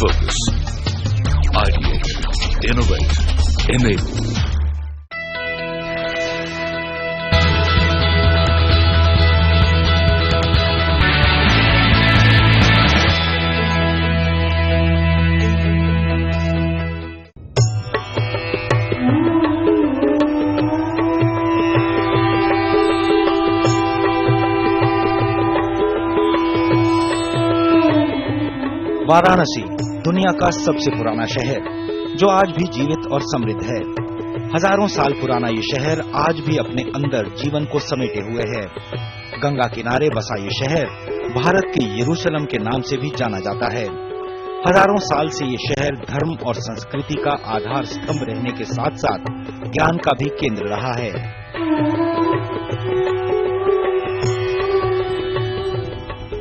Focus. Ideate. Innovate. Enable. Varanasi दुनिया का सबसे पुराना शहर जो आज भी जीवित और समृद्ध है। हजारों साल पुराना ये शहर आज भी अपने अंदर जीवन को समेटे हुए है। गंगा किनारे बसा ये शहर भारत के यरूशलेम के नाम से भी जाना जाता है। हजारों साल से ये शहर धर्म और संस्कृति का आधार स्तंभ रहने के साथ साथ ज्ञान का भी केंद्र रहा है।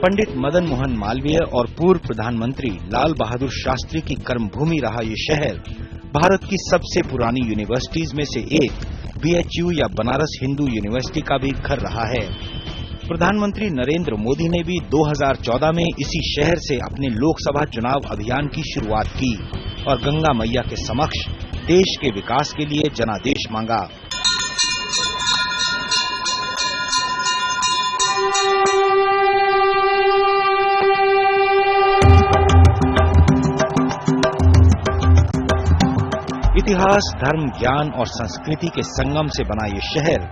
पंडित मदन मोहन मालवीय और पूर्व प्रधानमंत्री लाल बहादुर शास्त्री की कर्मभूमि रहा ये शहर भारत की सबसे पुरानी यूनिवर्सिटीज में से एक BHU या बनारस हिंदू यूनिवर्सिटी का भी घर रहा है। प्रधानमंत्री नरेंद्र मोदी ने भी 2014 में इसी शहर से अपने लोकसभा चुनाव अभियान की शुरुआत की और गंगा मैया के समक्ष देश के विकास के लिए जनादेश मांगा। इतिहास, धर्म, ज्ञान और संस्कृति के संगम से बना ये शहर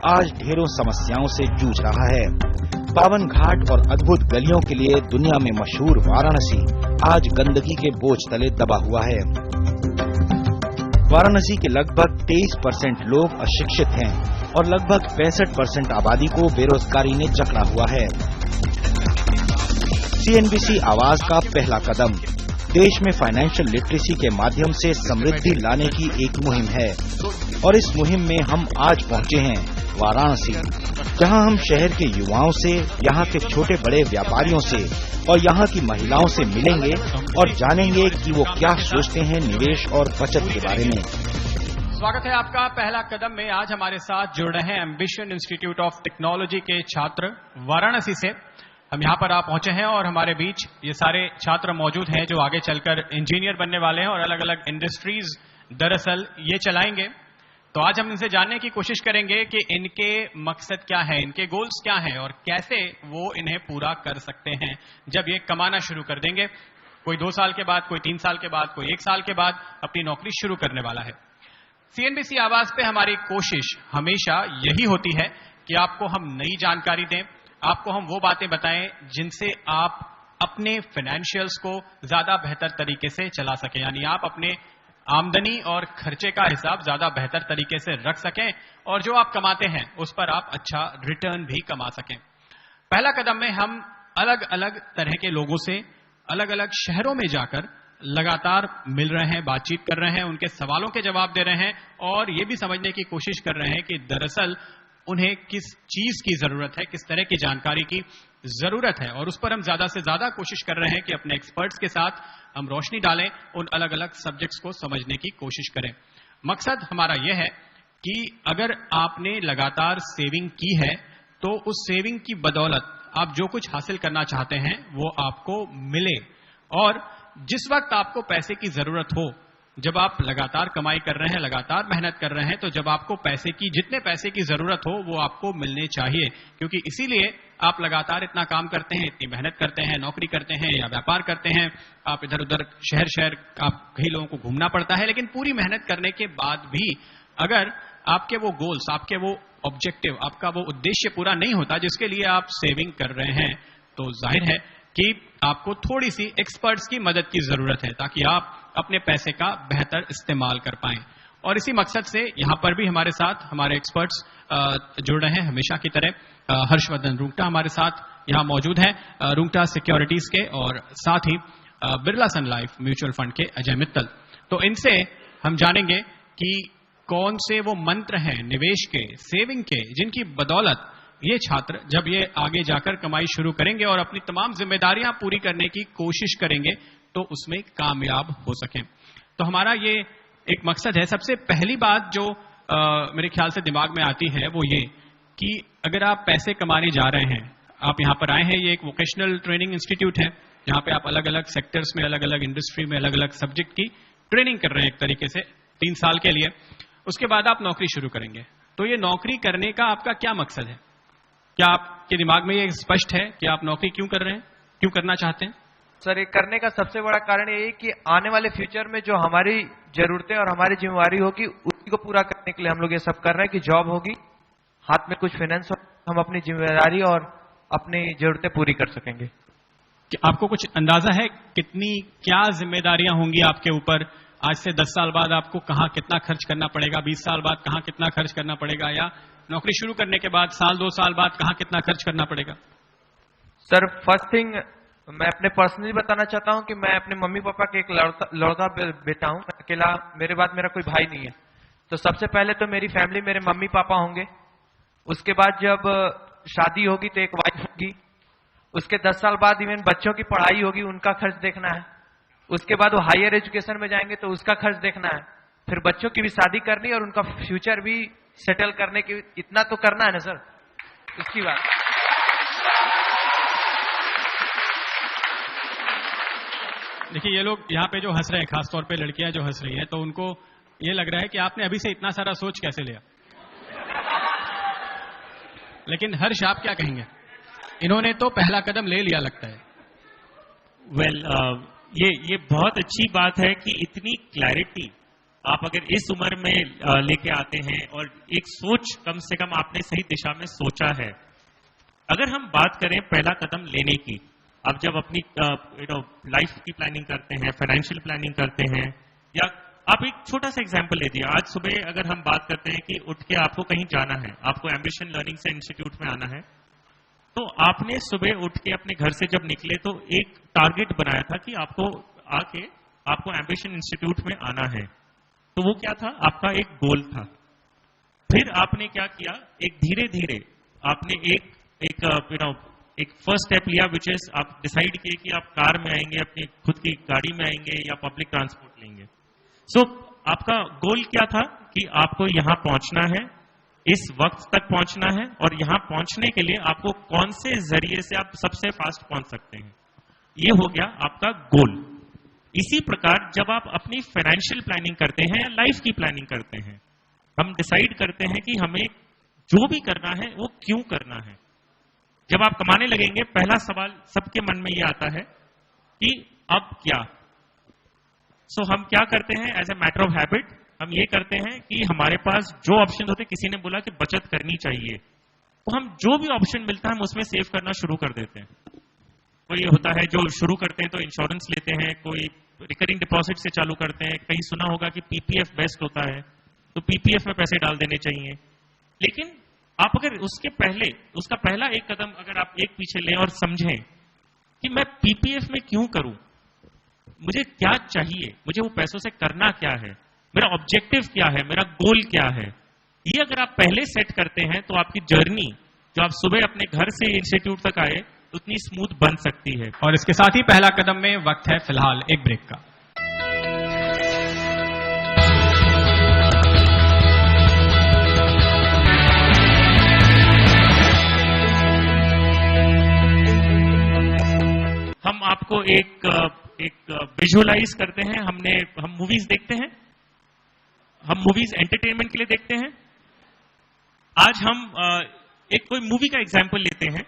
आज ढेरों समस्याओं से जूझ रहा है। पावन घाट और अद्भुत गलियों के लिए दुनिया में मशहूर वाराणसी आज गंदगी के बोझ तले दबा हुआ है। वाराणसी के लगभग 23% लोग अशिक्षित हैं और लगभग 65% आबादी को बेरोजगारी ने जकड़ा हुआ है। CNBC आवाज का पहला कदम देश में फाइनेंशियल लिटरेसी के माध्यम से समृद्धि लाने की एक मुहिम है और इस मुहिम में हम आज पहुंचे हैं वाराणसी, जहां हम शहर के युवाओं से, यहां के छोटे बड़े व्यापारियों से और यहां की महिलाओं से मिलेंगे और जानेंगे कि वो क्या सोचते हैं निवेश और बचत के बारे में। स्वागत है आपका पहला कदम में। आज हमारे साथ जुड़ रहे हैं एम्बिशन इंस्टीट्यूट ऑफ टेक्नोलॉजी के छात्र वाराणसी से। हम यहाँ पर आप पहुंचे हैं और हमारे बीच ये सारे छात्र मौजूद हैं जो आगे चलकर इंजीनियर बनने वाले हैं और अलग अलग इंडस्ट्रीज दरअसल ये चलाएंगे। तो आज हम इनसे जानने की कोशिश करेंगे कि इनके मकसद क्या है, इनके गोल्स क्या हैं और कैसे वो इन्हें पूरा कर सकते हैं जब ये कमाना शुरू कर देंगे। कोई 2 साल के बाद, कोई 3 साल के बाद, कोई 1 साल के बाद अपनी नौकरी शुरू करने वाला है। CNBC आवाज पे हमारी कोशिश हमेशा यही होती है कि आपको हम नई जानकारी दें, आपको हम वो बातें बताएं जिनसे आप अपने फाइनेंशियल्स को ज्यादा बेहतर तरीके से चला सकें, यानी आप अपने आमदनी और खर्चे का हिसाब ज्यादा बेहतर तरीके से रख सकें और जो आप कमाते हैं उस पर आप अच्छा रिटर्न भी कमा सकें। पहला कदम में हम अलग अलग तरह के लोगों से अलग अलग शहरों में जाकर लगातार मिल रहे हैं, बातचीत कर रहे हैं, उनके सवालों के जवाब दे रहे हैं और ये भी समझने की कोशिश कर रहे हैं कि दरअसल उन्हें किस चीज की जरूरत है, किस तरह की जानकारी की जरूरत है और उस पर हम ज्यादा से ज्यादा कोशिश कर रहे हैं कि अपने एक्सपर्ट्स के साथ हम रोशनी डालें, उन अलग अलग सब्जेक्ट्स को समझने की कोशिश करें। मकसद हमारा यह है कि अगर आपने लगातार सेविंग की है तो उस सेविंग की बदौलत आप जो कुछ हासिल करना चाहते हैं वो आपको मिले और जिस वक्त आपको पैसे की जरूरत हो, जब आप लगातार कमाई कर रहे हैं, लगातार मेहनत कर रहे हैं, तो जब आपको जितने पैसे की जरूरत हो वो आपको मिलने चाहिए, क्योंकि इसीलिए आप लगातार इतना काम करते हैं, इतनी मेहनत करते हैं, नौकरी करते हैं या व्यापार करते हैं, आप इधर उधर शहर आप कई लोगों को घूमना पड़ता है, लेकिन पूरी मेहनत करने के बाद भी अगर आपके वो गोल्स, आपके वो ऑब्जेक्टिव, आपका वो उद्देश्य पूरा नहीं होता जिसके लिए आप सेविंग कर रहे हैं, तो जाहिर है कि आपको थोड़ी सी एक्सपर्ट्स की मदद की जरूरत है ताकि आप अपने पैसे का बेहतर इस्तेमाल कर पाएं। और इसी मकसद से यहां पर भी हमारे साथ हमारे एक्सपर्ट्स जुड़ रहे हैं हमेशा की तरह। हर्षवर्धन रुंगटा हमारे साथ यहां मौजूद हैं, रुंगटा सिक्योरिटीज के, और साथ ही बिरला सन लाइफ म्यूचुअल फंड के अजय मित्तल। तो इनसे हम जानेंगे कि कौन से वो मंत्र हैं निवेश के, सेविंग के, जिनकी बदौलत ये छात्र जब ये आगे जाकर कमाई शुरू करेंगे और अपनी तमाम जिम्मेदारियां पूरी करने की कोशिश करेंगे तो उसमें कामयाब हो सकें। तो हमारा ये एक मकसद है। सबसे पहली बात जो मेरे ख्याल से दिमाग में आती है वो ये कि अगर आप पैसे कमाने जा रहे हैं, आप यहां पर आए हैं, ये एक वोकेशनल ट्रेनिंग इंस्टीट्यूट है, जहां पे आप अलग अलग सेक्टर्स में, अलग अलग इंडस्ट्री में, अलग अलग सब्जेक्ट की ट्रेनिंग कर रहे हैं एक तरीके से 3 साल के लिए। उसके बाद आप नौकरी शुरू करेंगे। तो ये नौकरी करने का आपका क्या मकसद है? क्या आपके दिमाग में ये स्पष्ट है कि आप नौकरी क्यों कर रहे हैं, क्यों करना चाहते हैं? सर, ये करने का सबसे बड़ा कारण ये है कि आने वाले फ्यूचर में जो हमारी जरूरतें और हमारी जिम्मेवारी होगी उसी को पूरा करने के लिए हम लोग ये सब कर रहे हैं कि जॉब होगी, हाथ में कुछ फाइनेंस हो, हम अपनी जिम्मेदारी और अपनी जरूरतें पूरी कर सकेंगे। कि आपको कुछ अंदाजा है कितनी क्या जिम्मेदारियां होंगी आपके ऊपर? आज से 10 साल बाद आपको कहां कितना खर्च करना पड़ेगा, 20 साल बाद कहां कितना खर्च करना पड़ेगा, या नौकरी शुरू करने के बाद साल 2 साल बाद कहां कितना खर्च करना पड़ेगा? सर, फर्स्ट थिंग मैं अपने पर्सनली बताना चाहता हूं कि मैं अपने मम्मी पापा के एक लड़का बेटा हूं, अकेला, मेरे बाद मेरा कोई भाई नहीं है। तो सबसे पहले तो मेरी फैमिली मेरे मम्मी पापा होंगे। उसके बाद जब शादी होगी तो एक वाइफ होगी। उसके 10 साल बाद इवन बच्चों की पढ़ाई होगी, उनका खर्च देखना है। उसके बाद वो हायर एजुकेशन में जाएंगे तो उसका खर्च देखना है। फिर बच्चों की भी शादी करनी और उनका फ्यूचर भी सेटल करने की, इतना तो करना है ना सर। उसकी बात देखिए, ये लोग यहाँ पे जो हंस रहे हैं, खासतौर पे लड़कियां जो हंस रही हैं, तो उनको ये लग रहा है कि आपने अभी से इतना सारा सोच कैसे लिया। लेकिन हर्ष, आप क्या कहेंगे? इन्होंने तो पहला कदम ले लिया लगता है। ये बहुत अच्छी बात है कि इतनी क्लैरिटी आप अगर इस उम्र में लेके आते हैं और एक सोच कम से कम आपने सही दिशा में सोचा है। अगर हम बात करें पहला कदम लेने की, आप जब अपनी लाइफ की प्लानिंग करते हैं, फाइनेंशियल प्लानिंग करते हैं, या आप एक छोटा सा एग्जांपल ले दिया, आज सुबह अगर हम बात करते हैं कि उठ के आपको कहीं जाना है, आपको एम्बिशन लर्निंग से इंस्टीट्यूट में आना है, तो आपने सुबह उठ के अपने घर से जब निकले तो एक टारगेट बनाया था कि आपको एम्बिशन इंस्टीट्यूट में आना है। तो वो क्या था? आपका एक गोल था। फिर आपने क्या किया? एक धीरे धीरे आपने एक फर्स्ट स्टेप लिया, विच इज आप डिसाइड किए कि आप कार में आएंगे, अपनी खुद की गाड़ी में आएंगे या पब्लिक ट्रांसपोर्ट लेंगे। सो आपका गोल क्या था? कि आपको यहां पहुंचना है, इस वक्त तक पहुंचना है, और यहां पहुंचने के लिए आपको कौन से जरिए से आप सबसे फास्ट पहुंच सकते हैं, ये हो गया आपका गोल। इसी प्रकार जब आप अपनी फाइनेंशियल प्लानिंग करते हैं या लाइफ की प्लानिंग करते हैं, हम डिसाइड करते हैं कि हमें जो भी करना है वो क्यों करना है। जब आप कमाने लगेंगे, पहला सवाल सबके मन में ये आता है कि अब क्या। सो हम क्या करते हैं? As a matter of habit हम ये करते हैं कि हमारे पास जो ऑप्शन होते हैं, किसी ने बोला कि बचत करनी चाहिए, तो हम जो भी ऑप्शन मिलता है हम उसमें सेव करना शुरू कर देते हैं। कोई होता है जो शुरू करते हैं तो इंश्योरेंस लेते हैं, कोई रिकरिंग डिपॉजिट से चालू करते हैं, कहीं सुना होगा कि पीपीएफ बेस्ट होता है तो पीपीएफ में पैसे डाल देने चाहिए। लेकिन आप अगर उसका पहला एक कदम अगर आप एक पीछे लें और समझें कि मैं पीपीएफ में क्यों करूं, मुझे क्या चाहिए, मुझे वो पैसों से करना क्या है, मेरा ऑब्जेक्टिव क्या है, मेरा गोल क्या है, ये अगर आप पहले सेट करते हैं तो आपकी जर्नी जो आप सुबह अपने घर से इंस्टीट्यूट तक आए उतनी स्मूथ बन सकती है। और इसके साथ ही पहला कदम में वक्त है फिलहाल एक ब्रेक का। हम आपको एक विजुअलाइज करते हैं। हम मूवीज देखते हैं, हम मूवीज एंटरटेनमेंट के लिए देखते हैं। आज हम एक कोई मूवी का एग्जाम्पल लेते हैं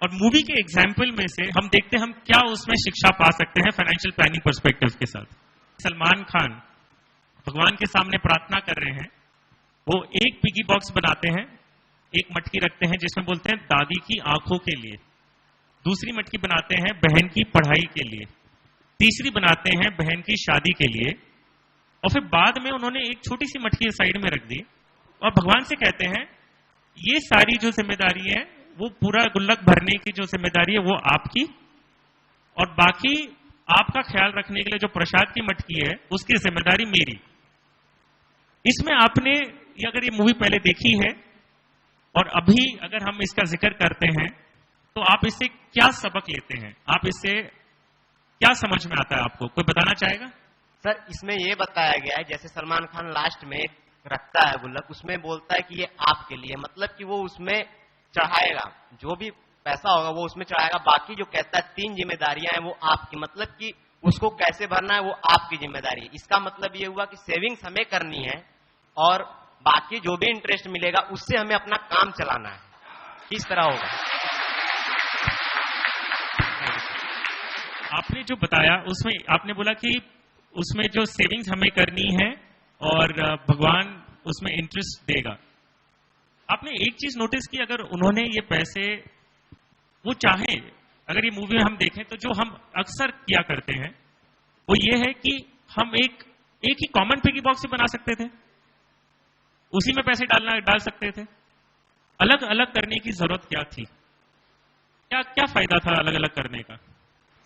और मूवी के एग्जाम्पल में से हम देखते हैं हम क्या उसमें शिक्षा पा सकते हैं फाइनेंशियल प्लानिंग पर्सपेक्टिव के साथ। सलमान खान भगवान के सामने प्रार्थना कर रहे हैं, वो एक पिगी बॉक्स बनाते हैं, एक मटकी रखते हैं जिसमें बोलते हैं दादी की आंखों के लिए, दूसरी मटकी बनाते हैं बहन की पढ़ाई के लिए, तीसरी बनाते हैं बहन की शादी के लिए, और फिर बाद में उन्होंने एक छोटी सी मटकी साइड में रख दी और भगवान से कहते हैं ये सारी जो जिम्मेदारी है, वो पूरा गुल्लक भरने की जो जिम्मेदारी है वो आपकी, और बाकी आपका ख्याल रखने के लिए जो प्रसाद की मटकी है उसकी जिम्मेदारी मेरी। इसमें आपने अगर ये मूवी पहले देखी है और अभी अगर हम इसका जिक्र करते हैं तो आप इससे क्या सबक लेते हैं, आप इससे क्या समझ में आता है आपको? कोई बताना चाहेगा? सर, इसमें ये बताया गया है, जैसे सलमान खान लास्ट में रखता है गुल्लक, उसमें बोलता है कि ये आपके लिए, मतलब कि वो उसमें चढ़ाएगा, जो भी पैसा होगा वो उसमें चढ़ाएगा, बाकी जो कहता है 3 जिम्मेदारियां हैं वो आपकी, मतलब कि उसको कैसे भरना है वो आपकी जिम्मेदारी है। इसका मतलब ये हुआ कि सेविंग्स हमें करनी है और बाकी जो भी इंटरेस्ट मिलेगा उससे हमें अपना काम चलाना है। किस तरह होगा? आपने जो बताया उसमें आपने बोला कि उसमें जो सेविंग्स हमें करनी है और भगवान उसमें इंटरेस्ट देगा। आपने एक चीज नोटिस की, अगर उन्होंने ये पैसे वो चाहे, अगर ये मूवी में हम देखें तो जो हम अक्सर किया करते हैं वो ये है कि हम एक ही कॉमन पिगी बॉक्स ही बना सकते थे, उसी में पैसे डाल सकते थे। अलग अलग करने की जरूरत क्या थी? क्या फायदा था अलग अलग करने का?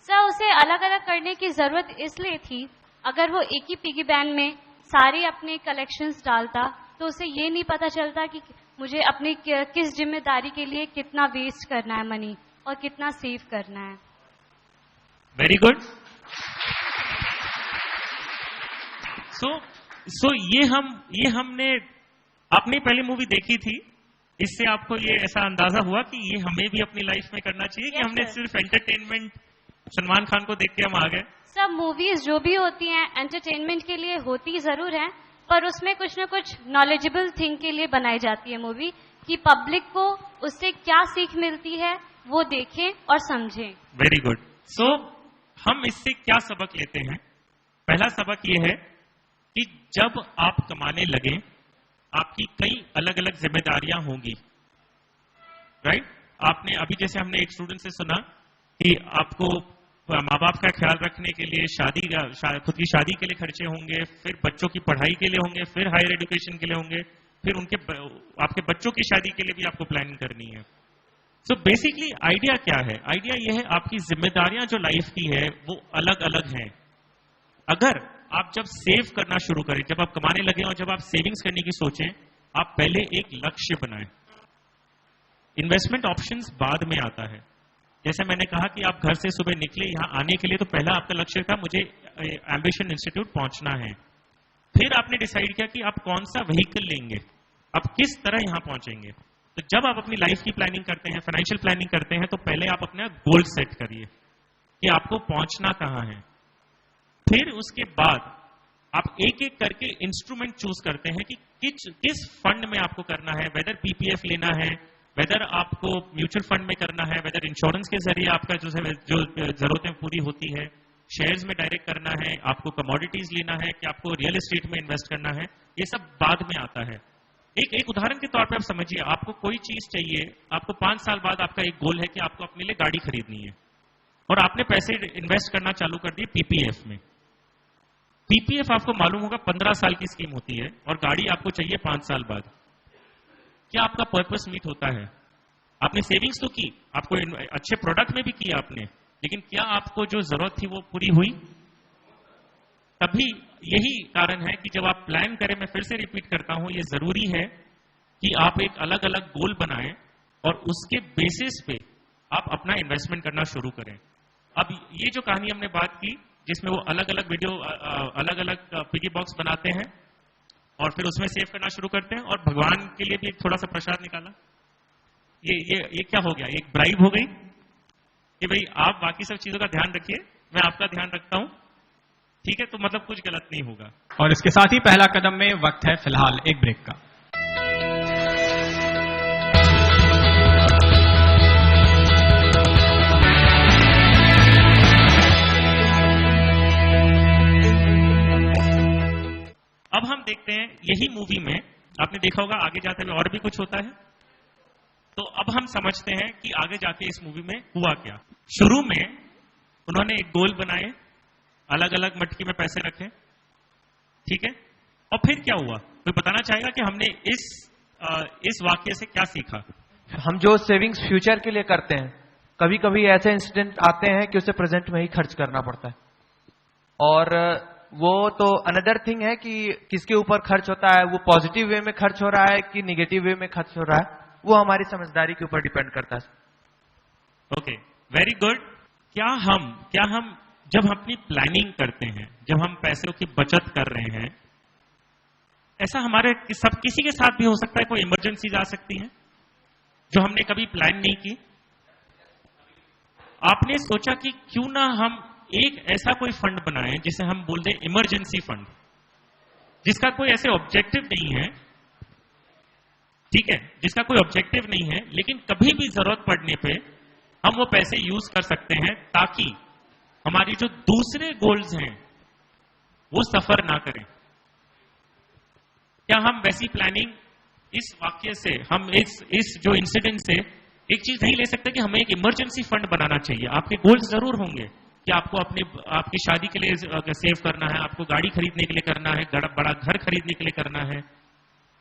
सर, उसे अलग अलग करने की जरूरत इसलिए थी, अगर वो एक ही पिगी बैंक में सारे अपने कलेक्शंस डालता तो उसे ये नहीं पता चलता कि मुझे अपनी किस जिम्मेदारी के लिए कितना वेस्ट करना है मनी और कितना सेव करना है। Very good. सो ये हमने आपने पहली मूवी देखी थी, इससे आपको ये ऐसा अंदाजा हुआ कि ये हमें भी अपनी लाइफ में करना चाहिए, कि हमने सिर्फ एंटरटेनमेंट सलमान खान को देख के हम आ गए? सब मूवीज जो भी होती हैं एंटरटेनमेंट के लिए होती जरूर हैं, पर उसमें कुछ न कुछ नॉलेजेबल थिंग के लिए बनाई जाती है मूवी, कि पब्लिक को उससे क्या सीख मिलती है वो देखें और समझें। Very good. सो हम इससे क्या सबक लेते हैं? पहला सबक ये है कि जब आप कमाने लगे आपकी कई अलग अलग जिम्मेदारियां होंगी, राइट? आपने अभी जैसे हमने एक स्टूडेंट से सुना कि आपको माँ बाप का ख्याल रखने के लिए खुद की शादी के लिए खर्चे होंगे, फिर बच्चों की पढ़ाई के लिए होंगे, फिर हायर एजुकेशन के लिए होंगे, फिर आपके बच्चों की शादी के लिए भी आपको प्लानिंग करनी है। सो बेसिकली आइडिया क्या है? आइडिया यह है आपकी जिम्मेदारियां जो लाइफ की है वो अलग अलग हैं। अगर आप जब सेव करना शुरू करें, जब आप कमाने लगे और जब आप सेविंग्स करने की सोचें, आप पहले एक लक्ष्य बनाएं। इन्वेस्टमेंट ऑप्शंस बाद में आता है। जैसे मैंने कहा कि आप घर से सुबह निकले यहां आने के लिए, तो पहला आपका लक्ष्य था मुझे एम्बिशन इंस्टीट्यूट पहुंचना है। फिर आपने डिसाइड किया कि आप कौन सा व्हीकल लेंगे, आप किस तरह यहां पहुंचेंगे। तो जब आप अपनी लाइफ की प्लानिंग करते हैं, फाइनेंशियल प्लानिंग करते हैं, तो पहले आप अपना गोल सेट करिए कि आपको पहुंचना कहां है। फिर उसके बाद आप एक एक करके इंस्ट्रूमेंट चूज करते हैं कि किस फंड में आपको करना है, वेदर पीपीएफ लेना है, वेदर आपको म्यूचुअल फंड में करना है, वेदर इंश्योरेंस के जरिए आपका जो जरूरतें पूरी होती है, शेयर्स में डायरेक्ट करना है, आपको कमोडिटीज लेना है, कि आपको रियल एस्टेट में इन्वेस्ट करना है, ये सब बाद में आता है। एक उदाहरण के तौर पे आप समझिए, आपको कोई चीज चाहिए, आपको 5 साल बाद आपका एक गोल है कि आपको अपने लिए गाड़ी खरीदनी है, और आपने पैसे इन्वेस्ट करना चालू कर दिए पीपीएफ में। पीपीएफ आपको मालूम होगा 15 साल की स्कीम होती है, और गाड़ी आपको चाहिए 5 साल बाद। क्या आपका पर्पस मीट होता है? आपने सेविंग्स तो की, आपको अच्छे प्रोडक्ट में भी किया आपने, लेकिन क्या आपको जो जरूरत थी वो पूरी हुई? तभी यही कारण है कि जब आप प्लान करें, मैं फिर से रिपीट करता हूं, ये जरूरी है कि आप एक अलग अलग गोल बनाएं और उसके बेसिस पे आप अपना इन्वेस्टमेंट करना शुरू करें। अब ये जो कहानी हमने बात की, जिसमें वो अलग अलग वीडियो अलग अलग पिगी बॉक्स बनाते हैं और फिर उसमें सेव करना शुरू करते हैं, और भगवान के लिए भी एक थोड़ा सा प्रसाद निकाला, ये क्या हो गया? एक ब्राइब हो गई कि भाई आप बाकी सब चीजों का ध्यान रखिए, मैं आपका ध्यान रखता हूं, ठीक है? तो मतलब कुछ गलत नहीं होगा। और इसके साथ ही पहला कदम में वक्त है फिलहाल एक ब्रेक का। अब हम देखते हैं यही मूवी में, आपने देखा होगा आगे जाते हुए और भी कुछ होता है, तो अब हम समझते हैं कि आगे जाके इस मूवी में हुआ क्या। शुरू में उन्होंने एक गोल बनाए, अलग अलग मटकी में पैसे रखे, ठीक है? और फिर क्या हुआ? कोई बताना चाहेगा कि हमने इस वाक्य से क्या सीखा? हम जो सेविंग्स फ्यूचर के लिए करते हैं, कभी कभी ऐसे इंसिडेंट आते हैं कि उसे प्रेजेंट में ही खर्च करना पड़ता है, और वो तो अनदर थिंग है कि किसके ऊपर खर्च होता है, वो पॉजिटिव वे में खर्च हो रहा है कि निगेटिव वे में खर्च हो रहा है, वो हमारी समझदारी के ऊपर डिपेंड करता है। Okay, very good. क्या हम जब अपनी प्लानिंग करते हैं, जब हम पैसों की बचत कर रहे हैं, ऐसा हमारे किसी के साथ भी हो सकता है, कोई इमरजेंसीज आ सकती है जो हमने कभी प्लान नहीं की। आपने सोचा कि क्यों ना हम एक ऐसा कोई फंड बनाएं जिसे हम बोल दें इमरजेंसी फंड, जिसका कोई ऐसे ऑब्जेक्टिव नहीं है, ठीक है, जिसका कोई ऑब्जेक्टिव नहीं है, लेकिन कभी भी जरूरत पड़ने पे हम वो पैसे यूज कर सकते हैं ताकि हमारी जो दूसरे गोल्स हैं वो सफर ना करें। क्या हम वैसी प्लानिंग इस वाक्य से, हम इस जो इंसिडेंट से एक चीज नहीं ले सकते कि हमें एक इमरजेंसी फंड बनाना चाहिए। आपके गोल्स जरूर होंगे कि आपको आपकी शादी के लिए सेव करना है, आपको गाड़ी खरीदने के लिए करना है, बड़ा घर खरीदने के लिए करना है,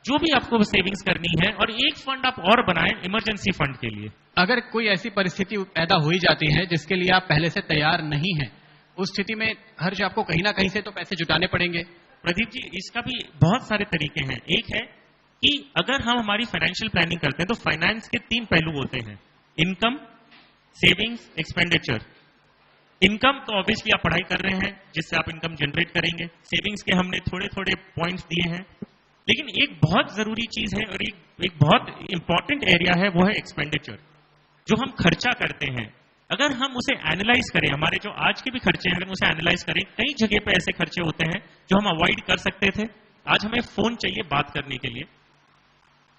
जो भी आपको सेविंग्स करनी है, और एक फंड आप और बनाएं इमरजेंसी फंड के लिए। अगर कोई ऐसी परिस्थिति पैदा हो ही जाती है जिसके लिए आप पहले से तैयार नहीं हैं, उस स्थिति में हर्ष आपको कहीं ना कहीं से तो पैसे जुटाने पड़ेंगे। प्रदीप जी, इसका भी बहुत सारे तरीके हैं। एक है कि अगर हम हमारी फाइनेंशियल प्लानिंग करते हैं तो फाइनेंस के 3 पहलू होते हैं, इनकम, सेविंग्स, एक्सपेंडिचर। इनकम तो ऑब्वियसली आप पढ़ाई कर रहे हैं जिससे आप इनकम जनरेट करेंगे। सेविंग्स के हमने थोड़े थोड़े पॉइंट्स दिए हैं, लेकिन एक बहुत जरूरी चीज है और एक बहुत इंपॉर्टेंट एरिया है, वो है एक्सपेंडिचर, जो हम खर्चा करते हैं। अगर हम उसे एनालाइज करें, हमारे जो आज के भी खर्चे हैं, अगर हम उसे एनालाइज करें, कई जगह पे ऐसे खर्चे होते हैं जो हम अवॉइड कर सकते थे। आज हमें फोन चाहिए बात करने के लिए,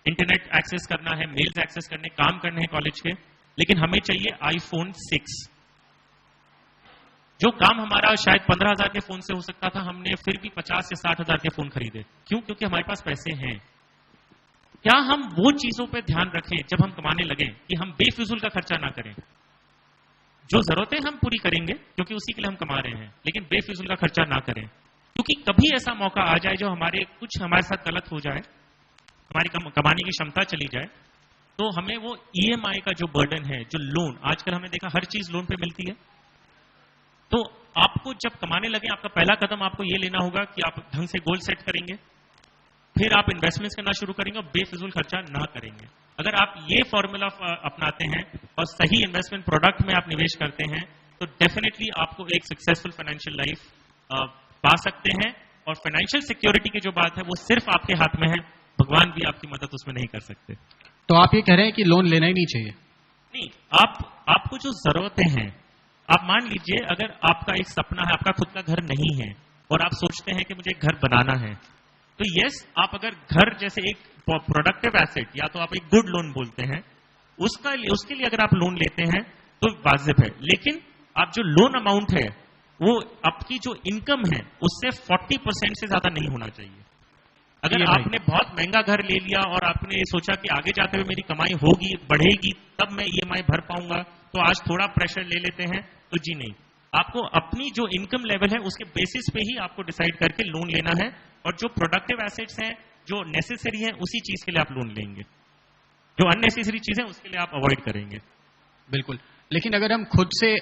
इंटरनेट एक्सेस करना है, मेल्स एक्सेस करने, काम करने हैं कॉलेज के, लेकिन हमें चाहिए iPhone 6। जो काम हमारा शायद 15,000 के फोन से हो सकता था, हमने फिर भी 50 से 60,000 के फोन खरीदे। क्यों? क्योंकि हमारे पास पैसे हैं। क्या हम वो चीजों पे ध्यान रखें जब हम कमाने लगे कि हम बेफिजूल का खर्चा ना करें? जो जरूरतें हम पूरी करेंगे क्योंकि उसी के लिए हम कमा रहे हैं, लेकिन बेफिजूल का खर्चा ना करें, क्योंकि कभी ऐसा मौका आ जाए जो हमारे साथ गलत हो जाए, हमारी कमाने की क्षमता चली जाए, तो हमें वो EMI का जो बर्डन है, जो लोन, आजकल हमने देखा हर चीज लोन पे मिलती है। तो आपको जब कमाने लगे, आपका पहला कदम आपको ये लेना होगा कि आप ढंग से गोल सेट करेंगे, फिर आप इन्वेस्टमेंट्स करना शुरू करेंगे और बेफिजूल खर्चा ना करेंगे। अगर आप ये फॉर्मूला अपनाते हैं और सही इन्वेस्टमेंट प्रोडक्ट में आप निवेश करते हैं, तो डेफिनेटली आपको एक सक्सेसफुल फाइनेंशियल लाइफ पा सकते हैं। और फाइनेंशियल सिक्योरिटी की जो बात है वो सिर्फ आपके हाथ में है, भगवान भी आपकी मदद उसमें नहीं कर सकते। तो आप ये कह रहे हैं कि लोन लेना ही नहीं चाहिए? नहीं, आपको जो जरूरतें हैं, आप मान लीजिए अगर आपका एक सपना है, आपका खुद का घर नहीं है और आप सोचते हैं कि मुझे एक घर बनाना है, तो यस, आप अगर घर जैसे एक प्रोडक्टिव एसेट, या तो आप एक गुड लोन बोलते हैं, उसके लिए अगर आप लोन लेते हैं तो वाजिब है। लेकिन आप जो लोन अमाउंट है वो आपकी जो इनकम है उससे 40% से ज्यादा नहीं होना चाहिए। अगर आपने बहुत महंगा घर ले लिया और आपने सोचा कि आगे जाते हुए मेरी कमाई होगी, बढ़ेगी, तब मैं EMI भर पाऊंगा, तो आज थोड़ा प्रेशर ले लेते हैं, तो जी नहीं, आपको अपनी जो इनकम लेवल है उसके बेसिस पे ही आपको डिसाइड करके लोन लेना है, और जो प्रोडक्टिव एसेट्स हैं, जो नेसेसरी है, उसी चीज के लिए आप लोन लेंगे। जो अननेसेसरी चीजें उसके लिए आप अवॉइड करेंगे। बिल्कुल। लेकिन अगर हम खुद से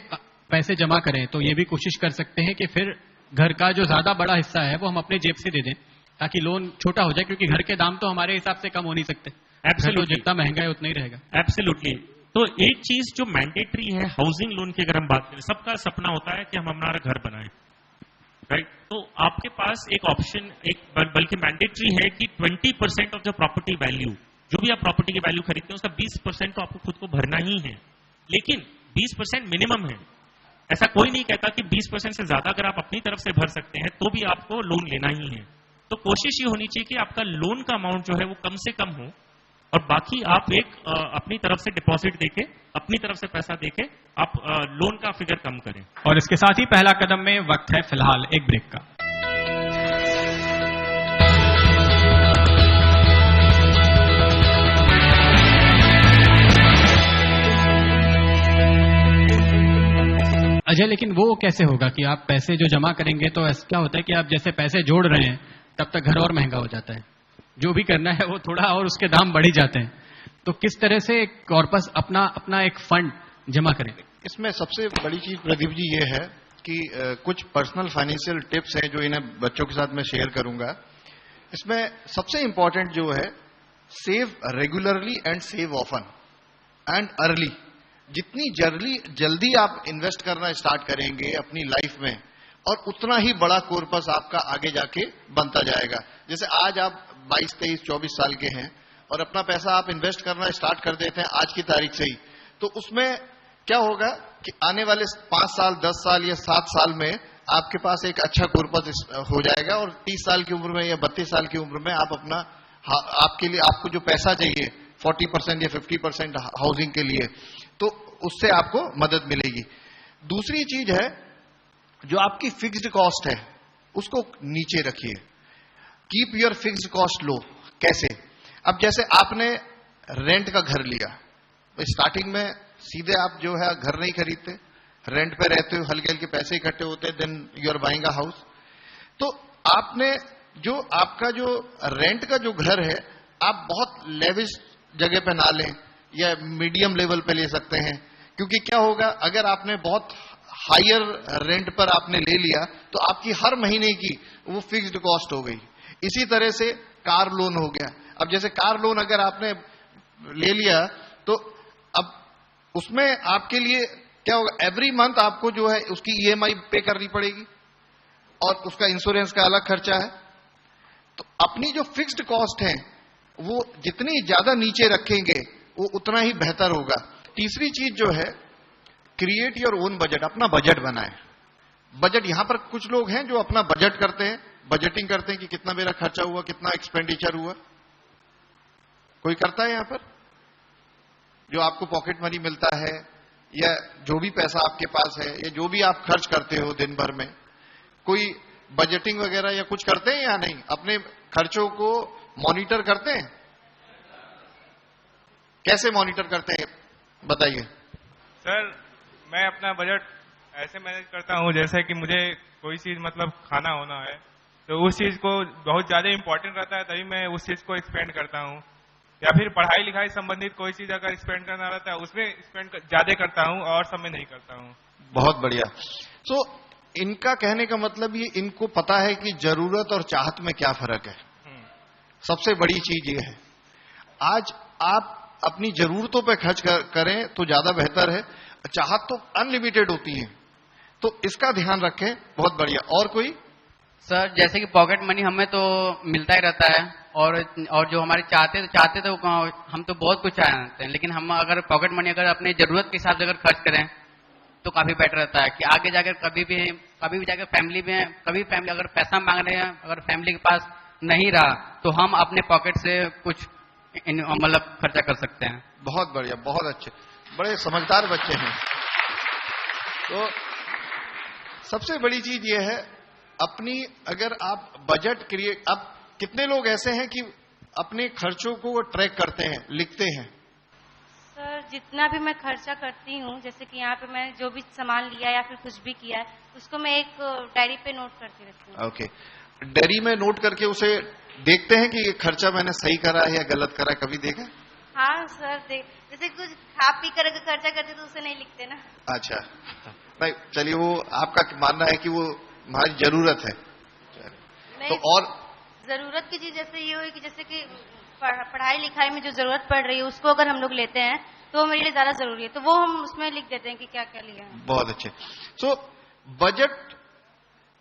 पैसे जमा करें तो ये भी कोशिश कर सकते हैं कि फिर घर का जो ज्यादा बड़ा हिस्सा है वो हम अपने जेब से दे दें, ताकि लोन छोटा हो जाए, क्योंकि घर के दाम तो हमारे हिसाब से कम हो नहीं सकते। एब्सोल्युटली, जितना महंगा है उतना ही रहेगा। एब्सोल्युटली। तो एक चीज जो मैंडेटरी है हाउसिंग लोन की, अगर हम बात करें, सबका सपना होता है कि हम हमारा घर बनाएं, राइट? तो आपके पास एक ऑप्शन, बल्कि मैंडेटरी है कि 20% ऑफ द प्रॉपर्टी वैल्यू, जो भी आप प्रॉपर्टी की वैल्यू खरीदते हैं उसका 20% तो आपको खुद को भरना ही है, लेकिन 20% मिनिमम है। ऐसा कोई नहीं कहता कि 20% से ज्यादा अगर आप अपनी तरफ से भर सकते हैं तो भी आपको लोन लेना ही है। तो कोशिश ये होनी चाहिए कि आपका लोन का अमाउंट जो है वो कम से कम हो, और बाकी आप एक अपनी तरफ से डिपॉजिट देके, अपनी तरफ से पैसा देके आप लोन का फिगर कम करें। और इसके साथ ही पहला कदम में वक्त है फिलहाल एक ब्रेक का। अजय, लेकिन वो कैसे होगा कि आप पैसे जो जमा करेंगे, तो क्या होता है कि आप जैसे पैसे जोड़ रहे हैं तब तक घर और महंगा हो जाता है, जो भी करना है वो थोड़ा और उसके दाम बढ़ ही जाते हैं। तो किस तरह से कॉर्पस अपना एक फंड जमा करें? इसमें सबसे बड़ी चीज प्रदीप जी ये है कि कुछ पर्सनल फाइनेंशियल टिप्स हैं जो इन्हें बच्चों के साथ मैं शेयर करूंगा। इसमें सबसे इंपॉर्टेंट जो है, save regularly and save often and early. जितनी जल्दी आप इन्वेस्ट करना स्टार्ट करेंगे अपनी लाइफ में, और उतना ही बड़ा कॉर्पस आपका आगे जाके बनता जाएगा। जैसे आज आप 22, 23, 24 साल के हैं और अपना पैसा आप इन्वेस्ट करना स्टार्ट कर देते हैं आज की तारीख से ही, तो उसमें क्या होगा कि आने वाले 5 साल, 10 साल या 7 साल में आपके पास एक अच्छा कॉर्पस हो जाएगा और 30 साल की उम्र में या 32 साल की उम्र में आप अपना, आपके लिए आपको जो पैसा चाहिए 40% या 50% हाउसिंग के लिए, तो उससे आपको मदद मिलेगी। दूसरी चीज है, जो आपकी फिक्स्ड कॉस्ट है उसको नीचे रखिए। Keep your fixed cost low. कैसे? अब जैसे आपने रेंट का घर लिया, तो स्टार्टिंग में सीधे आप जो है घर नहीं खरीदते, रेंट पे रहते हो, हल्के हल्के पैसे इकट्ठे होते हैं, then you are buying a house. तो आपने जो आपका जो रेंट का जो घर है, आप बहुत लेविश जगह पे ना लें या मीडियम लेवल पे ले सकते हैं, क्योंकि क्या होगा, अगर आपने बहुत हायर रेंट पर आपने ले लिया तो आपकी हर महीने की वो फिक्स्ड कॉस्ट हो गई। इसी तरह से कार लोन हो गया। अब जैसे कार लोन अगर आपने ले लिया तो अब उसमें आपके लिए क्या होगा, एवरी मंथ आपको जो है उसकी ईएमआई पे करनी पड़ेगी और उसका इंश्योरेंस का अलग खर्चा है। तो अपनी जो फिक्स्ड कॉस्ट है वो जितनी ज्यादा नीचे रखेंगे वो उतना ही बेहतर होगा। तीसरी चीज जो है, क्रिएट योर ओन बजट। अपना बजट बनाएं। बजट, यहां पर कुछ लोग हैं जो अपना बजट करते हैं, बजटिंग करते हैं कि कितना मेरा खर्चा हुआ, कितना एक्सपेंडिचर हुआ। कोई करता है यहां पर? जो आपको पॉकेट मनी मिलता है या जो भी पैसा आपके पास है या जो भी आप खर्च करते हो दिन भर में, कोई बजटिंग वगैरह या कुछ करते हैं या नहीं? अपने खर्चों को मॉनिटर करते हैं? कैसे मॉनिटर करते हैं बताइए। सर, मैं अपना बजट ऐसे मैनेज करता हूं जैसे कि मुझे कोई चीज मतलब खाना होना है तो उस चीज को बहुत ज्यादा इंपॉर्टेंट रहता है, तभी मैं उस चीज को एक्सपेंड करता हूं। या फिर पढ़ाई लिखाई संबंधित कोई चीज अगर स्पेंड करना रहता है उसमें स्पेंड ज्यादा करता हूं और समय नहीं करता हूं। बहुत बढ़िया। सो इनका कहने का मतलब ये, इनको पता है कि जरूरत और चाहत में क्या फर्क है। सबसे बड़ी चीज ये है, आज आप अपनी जरूरतों पे खर्च करें तो ज्यादा बेहतर है। चाहत तो अनलिमिटेड होती है, तो इसका ध्यान रखें। बहुत बढ़िया। और कोई? सर, जैसे कि पॉकेट मनी हमें तो मिलता ही रहता है और जो हमारे चाहते तो हम तो बहुत कुछ चाहते हैं, लेकिन हम अगर पॉकेट मनी अगर अपने जरूरत के हिसाब से अगर खर्च करें तो काफी बेटर रहता है कि आगे जाकर कभी भी जाकर फैमिली में कभी फैमिली अगर पैसा मांग रहे हैं, अगर फैमिली के पास नहीं रहा तो हम अपने पॉकेट से कुछ मतलब खर्चा कर सकते हैं। बहुत बढ़िया, बहुत अच्छे, बड़े समझदार बच्चे हैं। तो सबसे बड़ी चीज ये है, अपनी अगर आप बजट क्रिएट, अब कितने लोग ऐसे हैं कि अपने खर्चों को वो ट्रैक करते हैं, लिखते हैं? सर, जितना भी मैं खर्चा करती हूँ, जैसे कि यहाँ पे मैंने जो भी सामान लिया या फिर कुछ भी किया है, उसको मैं एक डायरी पे नोट करती रहती हूँ। ओके, डायरी में नोट करके उसे देखते हैं कि ये खर्चा मैंने सही करा है या गलत करा, कभी देखा? हाँ सर, जैसे कुछ खा पी कर खर्चा करते तो उसे नहीं लिखते ना। अच्छा, नहीं चलिए, वो आपका मानना है कि वो हमारी जरूरत है। तो और जरूरत की चीज जैसे ये हुई कि जैसे कि पढ़ाई लिखाई में जो जरूरत पड़ रही है उसको अगर हम लोग लेते हैं तो वो मेरे लिए ज्यादा जरूरी है, तो वो हम उसमें लिख देते हैं कि क्या क्या लिया है। बहुत अच्छे। सो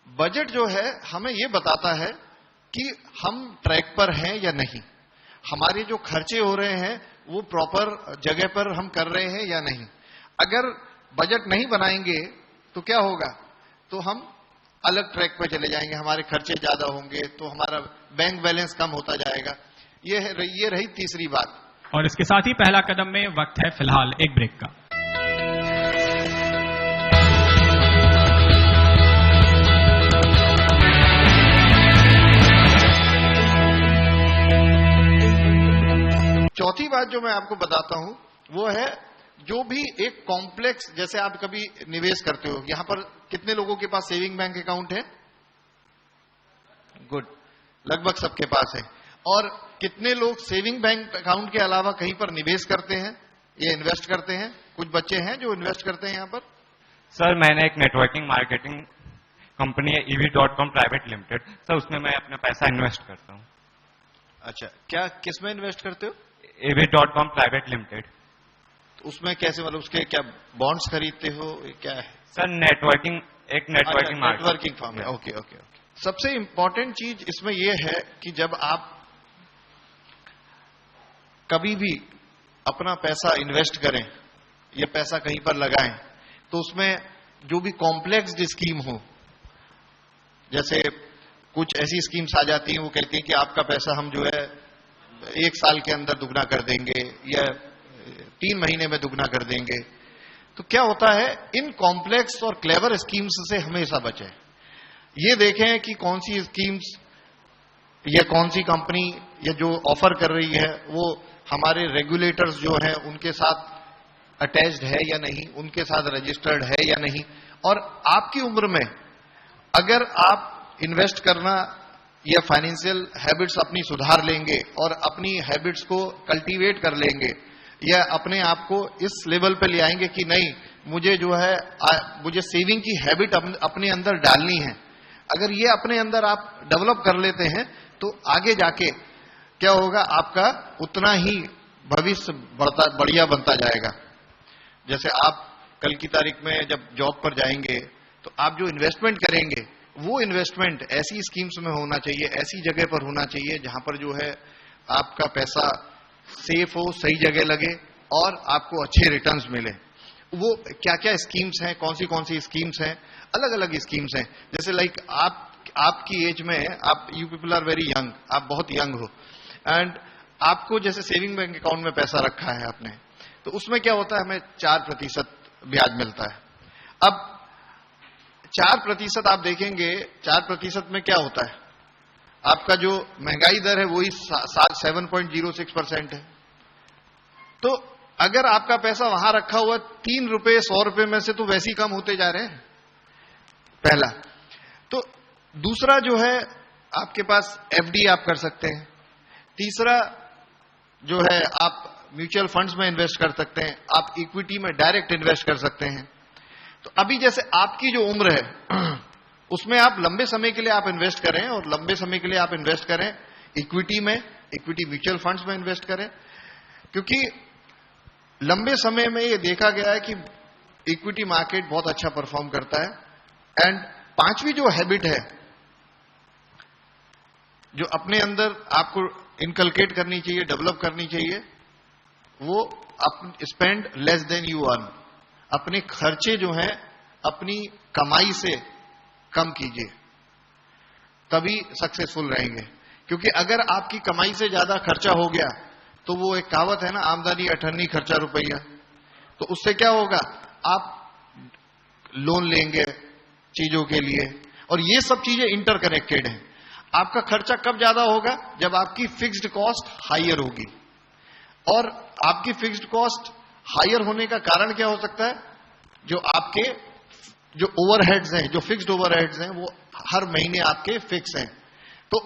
बजट जो है हमें ये बताता है कि हम ट्रैक पर हैं या नहीं, हमारे जो खर्चे हो रहे हैं वो प्रॉपर जगह पर हम कर रहे हैं या नहीं। अगर बजट नहीं बनाएंगे तो क्या होगा, तो हम अलग ट्रैक पे चले जाएंगे, हमारे खर्चे ज्यादा होंगे, तो हमारा बैंक बैलेंस कम होता जाएगा। ये रही तीसरी बात। और इसके साथ ही पहला कदम में वक्त है फिलहाल एक ब्रेक का। चौथी बात जो मैं आपको बताता हूं वो है, जो भी एक कॉम्प्लेक्स, जैसे आप कभी निवेश करते हो, यहां पर कितने लोगों के पास सेविंग बैंक अकाउंट है? गुड, लगभग सबके पास है। और कितने लोग सेविंग बैंक अकाउंट के अलावा कहीं पर निवेश करते हैं या इन्वेस्ट करते हैं? कुछ बच्चे हैं जो इन्वेस्ट करते हैं यहां पर। सर, मैंने एक नेटवर्किंग मार्केटिंग कंपनी है EV.com प्राइवेट लिमिटेड, सर उसमें मैं अपना पैसा इन्वेस्ट करता हूँ। अच्छा, क्या किस में इन्वेस्ट करते हो? EV.com private limited. तो उसमें कैसे, मतलब उसके क्या बॉन्ड्स खरीदते हो, क्या है? सर नेटवर्किंग फर्म है। Okay okay okay. सबसे इंपॉर्टेंट चीज इसमें यह है कि जब आप कभी भी अपना पैसा इन्वेस्ट करें ये पैसा कहीं पर लगाएं, तो उसमें जो भी कॉम्प्लेक्स्ड स्कीम हो, जैसे कुछ ऐसी स्कीम्स आ जाती हैं, वो कहती हैं कि आपका पैसा हम जो है 1 साल के अंदर दुगना कर देंगे या 3 महीने में दुगना कर देंगे। तो क्या होता है, इन कॉम्प्लेक्स और क्लेवर स्कीम्स से हमेशा बचें। ये देखें कि कौन सी स्कीम्स या कौन सी कंपनी या जो ऑफर कर रही है वो हमारे रेगुलेटर्स जो हैं उनके साथ अटैच्ड है या नहीं, उनके साथ रजिस्टर्ड है या नहीं। और आपकी उम्र में अगर आप इन्वेस्ट करना या फाइनेंशियल हैबिट्स अपनी सुधार लेंगे और अपनी हैबिट्स को कल्टीवेट कर लेंगे या अपने आप को इस लेवल पे ले आएंगे कि नहीं, मुझे जो है मुझे सेविंग की हैबिट अपने अंदर डालनी है, अगर ये अपने अंदर आप डेवलप कर लेते हैं तो आगे जाके क्या होगा, आपका उतना ही भविष्य बढ़िया बनता जाएगा। जैसे आप कल की तारीख में जब जॉब पर जाएंगे तो आप जो इन्वेस्टमेंट करेंगे वो इन्वेस्टमेंट ऐसी स्कीम्स में होना चाहिए, ऐसी जगह पर होना चाहिए जहां पर जो है आपका पैसा सेफ हो, सही जगह लगे और आपको अच्छे रिटर्न्स मिले। वो क्या क्या स्कीम्स हैं, कौन सी स्कीम्स हैं, अलग अलग स्कीम्स हैं। जैसे लाइक आपकी एज में आप you people are very young, आप बहुत यंग हो एंड आपको जैसे सेविंग बैंक अकाउंट में पैसा रखा है आपने, तो उसमें क्या होता है, हमें 4% ब्याज मिलता है। अब 4% आप देखेंगे, 4% में क्या होता है, आपका जो महंगाई दर है वही 7.06% है। तो अगर आपका पैसा वहां रखा हुआ 3 रुपए 100 रुपए में से तो वैसे ही कम होते जा रहे हैं, पहला। तो दूसरा जो है आपके पास एफडी आप कर सकते हैं। तीसरा जो है आप म्यूचुअल फंड्स में इन्वेस्ट कर सकते हैं, आप इक्विटी में डायरेक्ट इन्वेस्ट कर सकते हैं। तो अभी जैसे आपकी जो उम्र है उसमें आप लंबे समय के लिए आप इन्वेस्ट करें, और लंबे समय के लिए आप इन्वेस्ट करें इक्विटी में, इक्विटी म्यूचुअल फंड्स में इन्वेस्ट करें, क्योंकि लंबे समय में ये देखा गया है कि इक्विटी मार्केट बहुत अच्छा परफॉर्म करता है। एंड 5वीं जो हैबिट है जो अपने अंदर आपको इनकलकेट करनी चाहिए, डेवलप करनी चाहिए, वो spend less than you earn. अपने खर्चे जो हैं अपनी कमाई से कम कीजिए, तभी सक्सेसफुल रहेंगे। क्योंकि अगर आपकी कमाई से ज्यादा खर्चा हो गया तो वो एक कहावत है ना, आमदनी अठन्नी खर्चा रुपया, तो उससे क्या होगा, आप लोन लेंगे चीजों के लिए, और ये सब चीजें इंटरकनेक्टेड हैं। आपका खर्चा कब ज्यादा होगा, जब आपकी फिक्स्ड कॉस्ट हायर होगी। और आपकी फिक्स्ड कॉस्ट हायर होने का कारण क्या हो सकता है, जो आपके जो ओवरहेड्स हैं, जो फिक्स्ड ओवरहेड्स हैं, वो हर महीने आपके फिक्स हैं। तो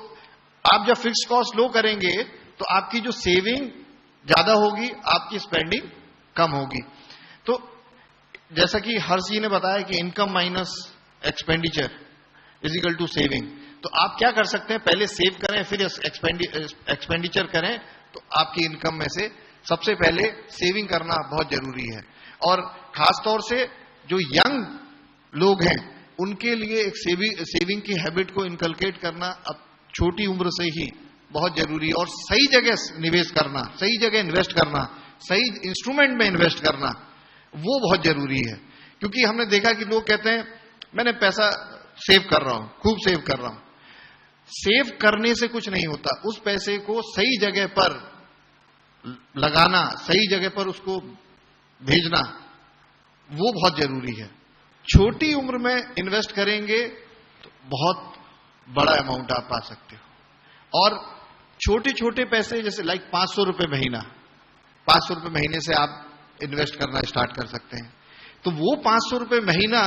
आप जब फिक्स्ड कॉस्ट लो करेंगे तो आपकी जो सेविंग ज्यादा होगी, आपकी स्पेंडिंग कम होगी। तो जैसा कि हर्ष जी ने बताया कि income minus expenditure is equal to saving. तो आप क्या कर सकते हैं, पहले सेव करें फिर एक्सपेंडिचर करें, तो आपकी इनकम में से सबसे पहले सेविंग करना बहुत जरूरी है। और खासतौर से जो यंग लोग हैं उनके लिए एक सेविंग की हैबिट को इनकलकेट करना अब छोटी उम्र से ही बहुत जरूरी है। और सही जगह निवेश करना, सही जगह इन्वेस्ट करना, सही इंस्ट्रूमेंट में इन्वेस्ट करना, वो बहुत जरूरी है। क्योंकि हमने देखा कि लोग कहते हैं मैंने पैसा सेव कर रहा हूं, खूब सेव कर रहा हूं। सेव करने से कुछ नहीं होता, उस पैसे को सही जगह पर लगाना, सही जगह पर उसको भेजना, वो बहुत जरूरी है। छोटी उम्र में इन्वेस्ट करेंगे तो बहुत बड़ा अमाउंट आप पा सकते हो। और छोटे छोटे पैसे जैसे लाइक 500 रुपए महीना, 500 रुपए महीने से आप इन्वेस्ट करना स्टार्ट कर सकते हैं। तो वो 500 रुपए महीना,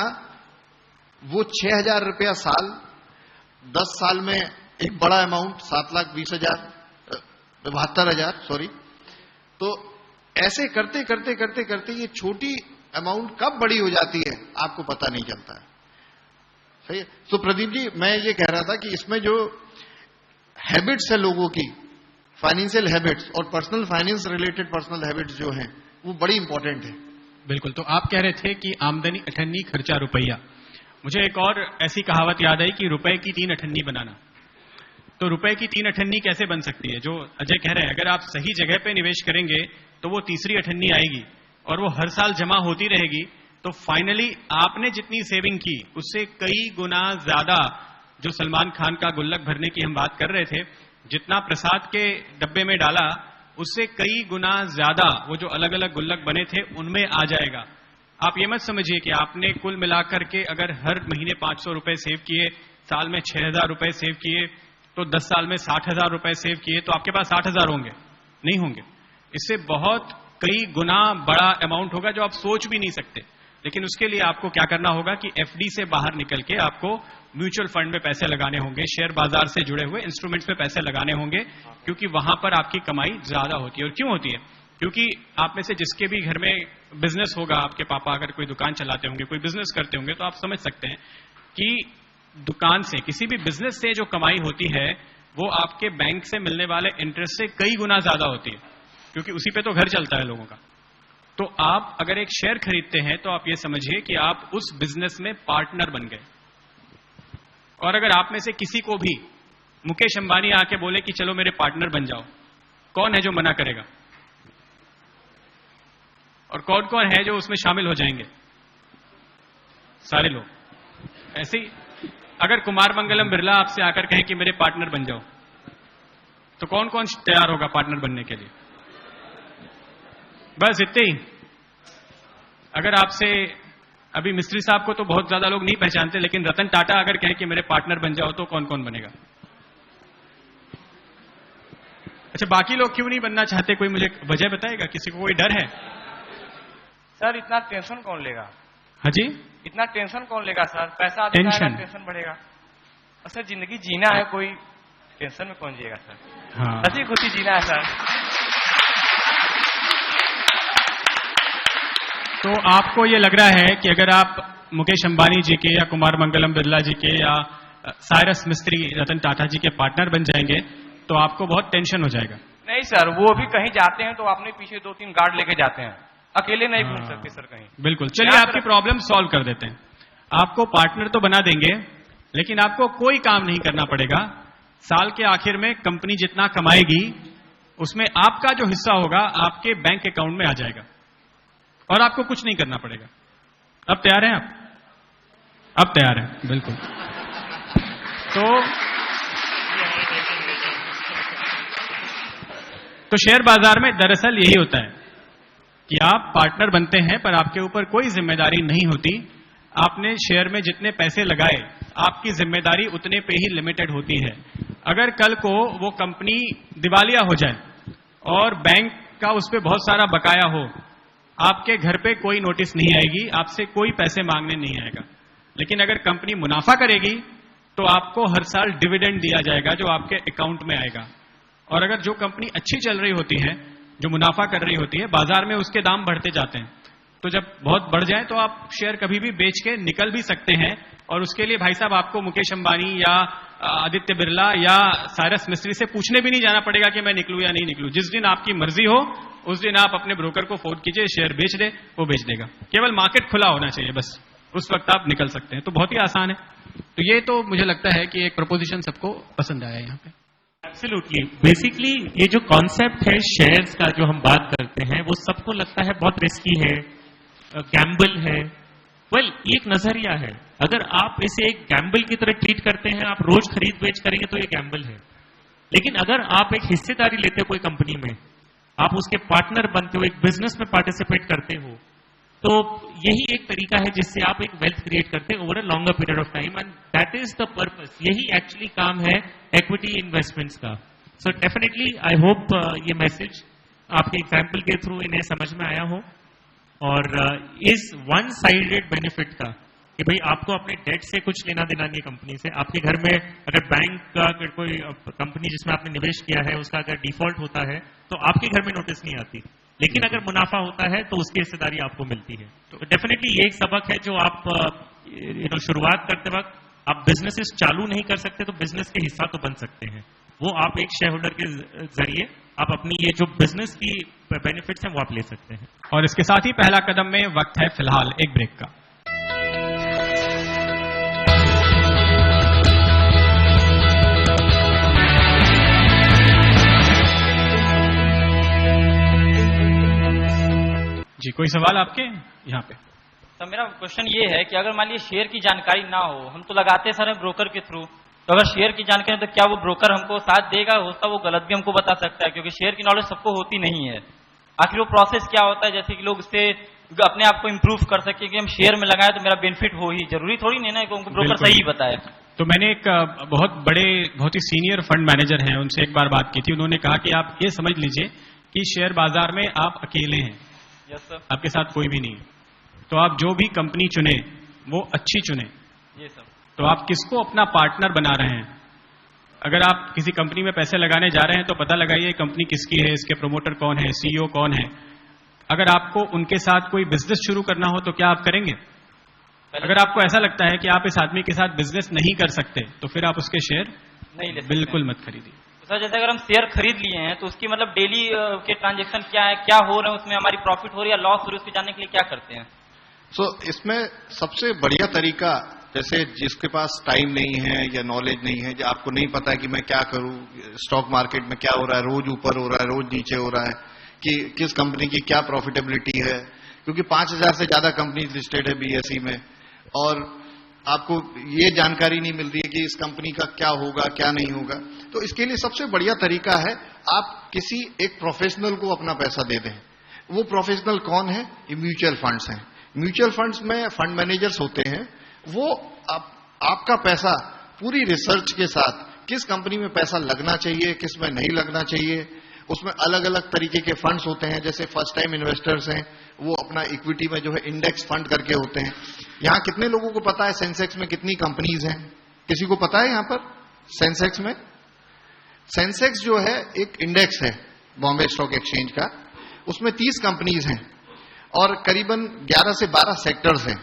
वो 6,000 रुपया साल, 10 साल में एक बड़ा अमाउंट 7,20,000 सॉरी। तो ऐसे करते करते करते करते ये छोटी अमाउंट कब बड़ी हो जाती है आपको पता नहीं चलता है। सही है। तो प्रदीप जी, मैं ये कह रहा था कि इसमें जो हैबिट्स है लोगों की, फाइनेंशियल हैबिट्स और personal finance related personal habits जो हैं, वो बड़ी इंपॉर्टेंट है। बिल्कुल। तो आप कह रहे थे कि आमदनी अठन्नी खर्चा रुपया। मुझे एक और ऐसी कहावत याद आई कि रुपए की 3 अठन्नी बनाना। तो रुपए की 3 अठन्नी कैसे बन सकती है, जो अजय कह रहे हैं, अगर आप सही जगह पे निवेश करेंगे तो वो तीसरी अठन्नी आएगी। और वो हर साल जमा होती रहेगी, तो फाइनली आपने जितनी सेविंग की उससे कई गुना ज्यादा, जो सलमान खान का गुल्लक भरने की हम बात कर रहे थे, जितना प्रसाद के डब्बे में डाला उससे कई गुना ज्यादा वो जो अलग अलग गुल्लक बने थे उनमें आ जाएगा। आप ये मत समझिए कि आपने कुल मिलाकर के अगर हर महीने 500 रुपए सेव किए, साल में 6000 रुपए सेव किए, तो 10 साल में 60,000 रुपए सेव किए, तो आपके पास 60,000 होंगे? नहीं होंगे। इससे बहुत कई गुना बड़ा अमाउंट होगा जो आप सोच भी नहीं सकते। लेकिन उसके लिए आपको क्या करना होगा कि एफडी से बाहर निकल के आपको म्यूचुअल फंड में पैसे लगाने होंगे, शेयर बाजार से जुड़े हुए इंस्ट्रूमेंट्स में पैसे लगाने होंगे, क्योंकि वहां पर आपकी कमाई ज्यादा होती है। और क्यों होती है? क्योंकि आप में से जिसके भी घर में बिजनेस होगा, आपके पापा अगर कोई दुकान चलाते होंगे, कोई बिजनेस करते होंगे, तो आप समझ सकते हैं कि दुकान से, किसी भी बिजनेस से जो कमाई होती है वो आपके बैंक से मिलने वाले इंटरेस्ट से कई गुना ज्यादा होती है, क्योंकि उसी पे तो घर चलता है लोगों का। तो आप अगर एक शेयर खरीदते हैं तो आप ये समझिए कि आप उस बिजनेस में पार्टनर बन गए। और अगर आप में से किसी को भी मुकेश अंबानी आके बोले कि चलो मेरे पार्टनर बन जाओ, कौन है जो मना करेगा? और कौन कौन है जो उसमें शामिल हो जाएंगे? सारे लोग। ऐसे ही अगर कुमार मंगलम बिरला आपसे आकर कहें कि मेरे पार्टनर बन जाओ, तो कौन कौन तैयार होगा पार्टनर बनने के लिए? बस इतने ही। अगर आपसे, अभी मिस्त्री साहब को तो बहुत ज्यादा लोग नहीं पहचानते, लेकिन रतन टाटा अगर कहें कि मेरे पार्टनर बन जाओ, तो कौन कौन बनेगा? अच्छा, बाकी लोग क्यों नहीं बनना चाहते? कोई मुझे वजह बताएगा? किसी को कोई डर है? सर इतना टेंशन कौन लेगा? हाँ जी, इतना टेंशन कौन लेगा सर? पैसा टेंशन बढ़ेगा। और सर जिंदगी जीना है, कोई टेंशन में कौन जिएगा सर? हाँ, हंसी खुशी जीना है सर। तो आपको ये लग रहा है कि अगर आप मुकेश अंबानी जी के या कुमार मंगलम बिरला जी के या साइरस मिस्त्री रतन टाटा जी के पार्टनर बन जाएंगे तो आपको बहुत टेंशन हो जाएगा। नहीं सर, वो भी कहीं जाते हैं तो अपने पीछे 2-3 गार्ड लेके जाते हैं, अकेले नहीं घूम सकते सर कहीं। बिल्कुल। चलिए आपकी प्रॉब्लम सॉल्व कर देते हैं। आपको पार्टनर तो बना देंगे, लेकिन आपको कोई काम नहीं करना पड़ेगा। साल के आखिर में कंपनी जितना कमाएगी उसमें आपका जो हिस्सा होगा आपके बैंक अकाउंट में आ जाएगा और आपको कुछ नहीं करना पड़ेगा। अब तैयार हैं आप? अब तैयार हैं? बिल्कुल। तो शेयर बाजार में दरअसल यही होता है कि आप पार्टनर बनते हैं पर आपके ऊपर कोई जिम्मेदारी नहीं होती। आपने शेयर में जितने पैसे लगाए आपकी जिम्मेदारी उतने पे ही लिमिटेड होती है। अगर कल को वो कंपनी दिवालिया हो जाए और बैंक का उस पर बहुत सारा बकाया हो, आपके घर पे कोई नोटिस नहीं आएगी, आपसे कोई पैसे मांगने नहीं आएगा। लेकिन अगर कंपनी मुनाफा करेगी तो आपको हर साल डिविडेंड दिया जाएगा जो आपके अकाउंट में आएगा। और अगर जो कंपनी अच्छी चल रही होती है, जो मुनाफा कर रही होती है, बाजार में उसके दाम बढ़ते जाते हैं, तो जब बहुत बढ़ जाए तो आप शेयर कभी भी बेच के निकल भी सकते हैं। और उसके लिए भाई साहब आपको मुकेश अंबानी या आदित्य बिरला या साइरस मिस्त्री से पूछने भी नहीं जाना पड़ेगा कि मैं निकलूं या नहीं निकलूं। जिस दिन आपकी मर्जी हो उस दिन आप अपने ब्रोकर को फोन कीजिए, शेयर बेच दे, वो बेच देगा। केवल मार्केट खुला होना चाहिए, बस उस वक्त आप निकल सकते हैं। तो बहुत ही आसान है। तो ये तो मुझे लगता है कि एक प्रपोजिशन सबको पसंद आया यहाँ पे। एब्सोल्युटली। बेसिकली ये जो कॉन्सेप्ट है शेयर्स का जो हम बात करते हैं वो सबको लगता है बहुत रिस्की है, गैम्बल है। वेल, एक नजरिया है। अगर आप इसे एक गैम्बल की तरह ट्रीट करते हैं, आप रोज खरीद बेच करेंगे तो ये गैम्बल है। लेकिन अगर आप एक हिस्सेदारी लेते हो कोई कंपनी में, आप उसके पार्टनर बनते हो, एक बिजनेस में पार्टिसिपेट करते हो, तो यही एक तरीका है जिससे आप एक वेल्थ क्रिएट करते हैं over a longer period of time. And that is the purpose. यही एक्चुअली काम है इक्विटी इन्वेस्टमेंट्स का। सो डेफिनेटली आई होप ये मैसेज आपके एग्जाम्पल के थ्रू इन्हें समझ में आया हो। और इस वन साइडेड बेनिफिट का कि भाई आपको अपने डेट से कुछ लेना देना नहीं है कंपनी से। आपके घर में अगर बैंक का अगर कोई कंपनी जिसमें आपने निवेश किया है उसका अगर डिफॉल्ट होता है तो आपके घर में नोटिस नहीं आती, लेकिन अगर मुनाफा होता है तो उसकी हिस्सेदारी आपको मिलती है। तो डेफिनेटली ये एक सबक है जो आप शुरुआत करते वक्त आप बिजनेसेस चालू नहीं कर सकते तो बिजनेस के हिस्सा तो बन सकते हैं। वो आप एक शेयर होल्डर के जरिए आप अपनी ये जो बिजनेस की बेनिफिट्स हैं वो आप ले सकते हैं। और इसके साथ ही पहला कदम में वक्त है फिलहाल एक ब्रेक का। जी, कोई सवाल आपके यहाँ पे? सर मेरा क्वेश्चन ये है कि अगर मान लीजिए शेयर की जानकारी ना हो, हम तो लगाते सर ब्रोकर के थ्रू, तो अगर शेयर की जानकारी तो क्या वो ब्रोकर हमको साथ देगा? होता वो गलत भी हमको बता सकता है, क्योंकि शेयर की नॉलेज सबको होती नहीं है। आखिर वो प्रोसेस क्या होता है, जैसे कि लोग इससे अपने आप को इम्प्रूव कर सके कि हम शेयर में लगाए तो मेरा बेनिफिट हो ही, जरूरी थोड़ी नहीं ना कि उनको ब्रोकर सही बताए। तो मैंने एक बहुत ही सीनियर फंड मैनेजर हैं, उनसे एक बार बात की थी। उन्होंने कहा कि आप ये समझ लीजिए कि शेयर बाजार में आप अकेले हैं। Yes sir. आपके साथ कोई भी नहीं है, तो आप जो भी कंपनी चुने वो अच्छी चुने। ये सर। तो आप किसको अपना पार्टनर बना रहे हैं? अगर आप किसी कंपनी में पैसे लगाने जा रहे हैं तो पता लगाइए कंपनी किसकी है, इसके प्रमोटर कौन है, सीईओ कौन है। अगर आपको उनके साथ कोई बिजनेस शुरू करना हो तो क्या आप करेंगे? अगर आपको ऐसा लगता है कि आप इस आदमी के साथ बिजनेस नहीं कर सकते तो फिर आप उसके शेयर नहीं ले सकते। बिल्कुल मत खरीदिए। तो सर जैसे अगर हम शेयर खरीद लिए हैं तो उसकी मतलब डेली के ट्रांजेक्शन क्या है, क्या हो रहे हैं उसमें, हमारी प्रॉफिट हो रही है या लॉस हो रही है, उसको जानने के लिए क्या करते हैं? इसमें सबसे बढ़िया तरीका, जैसे जिसके पास टाइम नहीं है या नॉलेज नहीं है, जो आपको नहीं पता है कि मैं क्या करूं, स्टॉक मार्केट में क्या हो रहा है, रोज ऊपर हो रहा है, रोज नीचे हो रहा है, कि किस कंपनी की क्या प्रॉफिटेबिलिटी है, क्योंकि 5000 से ज्यादा कंपनीज लिस्टेड है बीएसई में, और आपको ये जानकारी नहीं मिल रही है कि इस कंपनी का क्या होगा क्या नहीं होगा। तो इसके लिए सबसे बढ़िया तरीका है आप किसी एक प्रोफेशनल को अपना पैसा दे दें। वो प्रोफेशनल कौन है? ये म्यूचुअल फंड्स हैं। म्यूचुअल फंड्स में फंड मैनेजर्स होते हैं, वो आपका पैसा पूरी रिसर्च के साथ किस कंपनी में पैसा लगना चाहिए, किस में नहीं लगना चाहिए, उसमें अलग अलग तरीके के फंड्स होते हैं। जैसे फर्स्ट टाइम इन्वेस्टर्स हैं, वो अपना इक्विटी में जो है इंडेक्स फंड करके होते हैं। यहां कितने लोगों को पता है सेंसेक्स में कितनी कंपनीज हैं? किसी को पता है यहां पर सेंसेक्स में? सेंसेक्स जो है एक इंडेक्स है बॉम्बे स्टॉक एक्सचेंज का, उसमें 30 कंपनीज हैं और करीबन 11 से 12 सेक्टर्स हैं।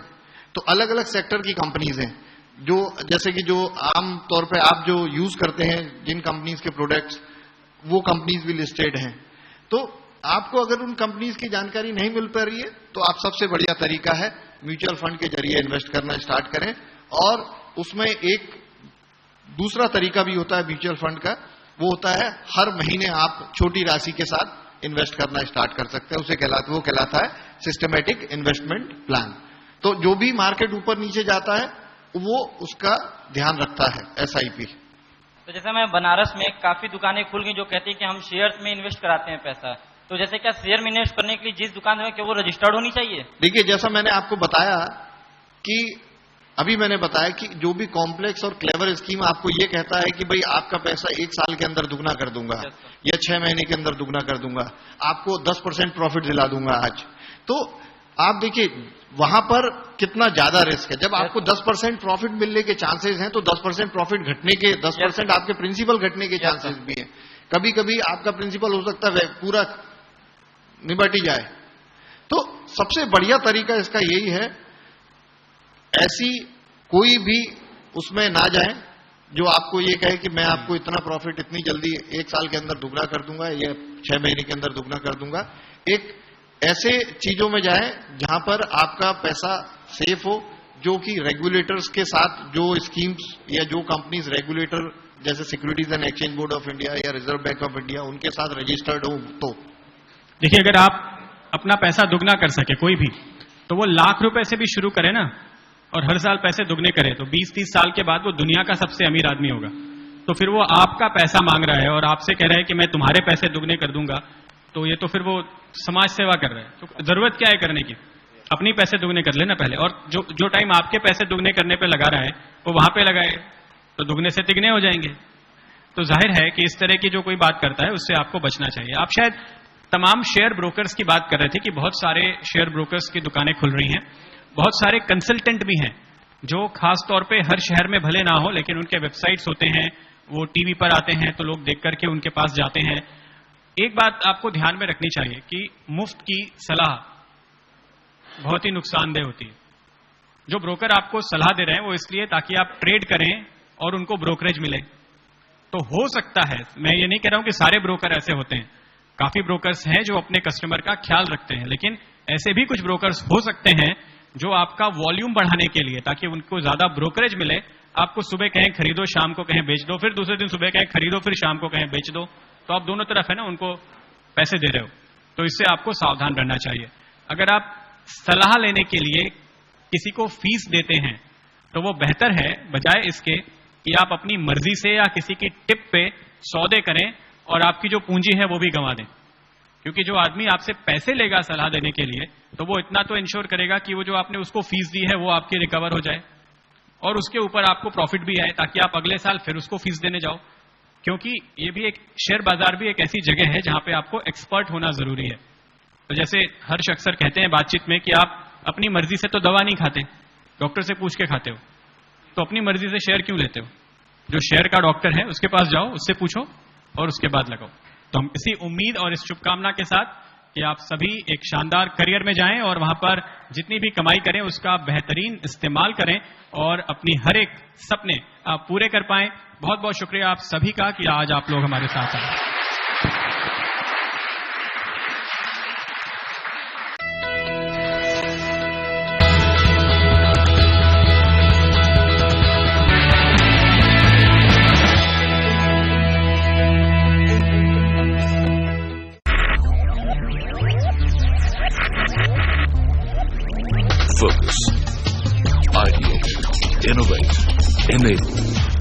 तो अलग अलग सेक्टर की कंपनीज हैं, जो जैसे कि जो आम तौर पे आप जो यूज करते हैं जिन कंपनीज के प्रोडक्ट्स, वो कंपनीज भी लिस्टेड हैं। तो आपको अगर उन कंपनीज की जानकारी नहीं मिल पा रही है तो आप सबसे बढ़िया तरीका है म्यूचुअल फंड के जरिए इन्वेस्ट करना स्टार्ट करें। और उसमें एक दूसरा तरीका भी होता है म्यूचुअल फंड का, वो होता है हर महीने आप छोटी राशि के साथ इन्वेस्ट करना स्टार्ट कर सकते हैं। वो कहलाता है सिस्टमेटिक इन्वेस्टमेंट प्लान। तो जो भी मार्केट ऊपर नीचे जाता है वो उसका ध्यान रखता है एसआईपी। तो जैसे मैं बनारस में काफी दुकानें खुल गई जो कहती है कि हम शेयर्स में इन्वेस्ट कराते हैं पैसा, तो जैसे क्या शेयर में इन्वेस्ट करने के लिए जिस दुकान में क्या वो रजिस्टर्ड होनी चाहिए? देखिए, जैसा मैंने आपको बताया कि अभी मैंने बताया कि जो भी कॉम्प्लेक्स और क्लेवर स्कीम आपको ये कहता है कि भाई आपका पैसा 1 साल के अंदर दुगना कर दूंगा या 6 महीने के अंदर दुगना कर दूंगा, आपको 10% प्रॉफिट दिला दूंगा आज, तो आप देखिए वहां पर कितना ज्यादा रिस्क है। जब आपको 10% प्रॉफिट मिलने के चांसेस हैं तो 10% प्रॉफिट घटने के, 10% आपके प्रिंसिपल घटने के चांसेस भी हैं। कभी कभी आपका प्रिंसिपल हो सकता है पूरा निबट ही जाए। तो सबसे बढ़िया तरीका इसका यही है, ऐसी कोई भी उसमें ना जाए जो आपको ये कहे कि मैं आपको इतना प्रॉफिट इतनी जल्दी 1 साल के अंदर दुगना कर दूंगा या 6 महीने के अंदर दुगना कर दूंगा। एक ऐसे चीजों में जाए जहां पर आपका पैसा सेफ हो, जो कि रेगुलेटर्स के साथ जो स्कीम्स या जो कंपनीज रेगुलेटर जैसे securities and exchange board of India या रिजर्व बैंक ऑफ इंडिया उनके साथ रजिस्टर्ड हो। तो देखिए, अगर आप अपना पैसा दुगना कर सके कोई भी, तो वो लाख रुपए से भी शुरू करे ना और हर साल पैसे दुगने करे तो 20-30 साल के बाद वो दुनिया का सबसे अमीर आदमी होगा। तो फिर वो आपका पैसा मांग रहा है और आपसे कह रहा है कि मैं तुम्हारे पैसे दुगने कर दूंगा, तो ये तो फिर वो समाज सेवा कर रहा है। तो जरूरत क्या है करने की? अपनी पैसे दुगने कर लेना पहले, और जो टाइम आपके पैसे दुगने करने पे लगा रहा है वो वहां पे लगाए तो दुगने से तिगने हो जाएंगे। तो जाहिर है कि इस तरह की जो कोई बात करता है उससे आपको बचना चाहिए। आप शायद तमाम शेयर ब्रोकर्स की बात कर रहे थे कि बहुत सारे शेयर ब्रोकर्स की दुकानें खुल रही हैं, बहुत सारे कंसल्टेंट भी हैं जो खास तौर पे हर शहर में भले ना हो लेकिन उनके वेबसाइट्स होते हैं, वो टीवी पर आते हैं तो लोग देख करके उनके पास जाते हैं। एक बात आपको ध्यान में रखनी चाहिए कि मुफ्त की सलाह बहुत ही नुकसानदेह होती है। जो ब्रोकर आपको सलाह दे रहे हैं वो इसलिए ताकि आप ट्रेड करें और उनको ब्रोकरेज मिले। तो हो सकता है, मैं ये नहीं कह रहा हूं कि सारे ब्रोकर ऐसे होते हैं, काफी ब्रोकर्स हैं जो अपने कस्टमर का ख्याल रखते हैं, लेकिन ऐसे भी कुछ ब्रोकर्स हो सकते हैं जो आपका वॉल्यूम बढ़ाने के लिए, ताकि उनको ज्यादा ब्रोकरेज मिले, आपको सुबह कहें खरीदो, शाम को कहें बेच दो, फिर दूसरे दिन सुबह कहें खरीदो, फिर शाम को कहें बेच दो, तो आप दोनों तरफ है ना उनको पैसे दे रहे हो। तो इससे आपको सावधान रहना चाहिए। अगर आप सलाह लेने के लिए किसी को फीस देते हैं तो वो बेहतर है बजाय इसके कि आप अपनी मर्जी से या किसी की टिप पे सौदे करें और आपकी जो पूंजी है वो भी गंवा दें। क्योंकि जो आदमी आपसे पैसे लेगा सलाह देने के लिए तो वो इतना तो इंश्योर करेगा कि वो जो आपने उसको फीस दी है वो आपकी रिकवर हो जाए और उसके ऊपर आपको प्रॉफिट भी आए ताकि आप अगले साल फिर उसको फीस देने जाओ। क्योंकि ये भी एक शेयर बाजार भी एक ऐसी जगह है जहां पे आपको एक्सपर्ट होना जरूरी है। तो जैसे हर्ष अक्सर कहते हैं बातचीत में कि आप अपनी मर्जी से तो दवा नहीं खाते, डॉक्टर से पूछ के खाते हो, तो अपनी मर्जी से शेयर क्यों लेते हो? जो शेयर का डॉक्टर है उसके पास जाओ, उससे पूछो और उसके बाद लगाओ। तो हम इसी उम्मीद और इस शुभकामना के साथ कि आप सभी एक शानदार करियर में जाएं और वहां पर जितनी भी कमाई करें उसका बेहतरीन इस्तेमाल करें और अपनी हर एक सपने आप पूरे कर पाएं। बहुत बहुत शुक्रिया आप सभी का कि आज आप लोग हमारे साथ आए। Focus. Ideate. Innovate. Enable.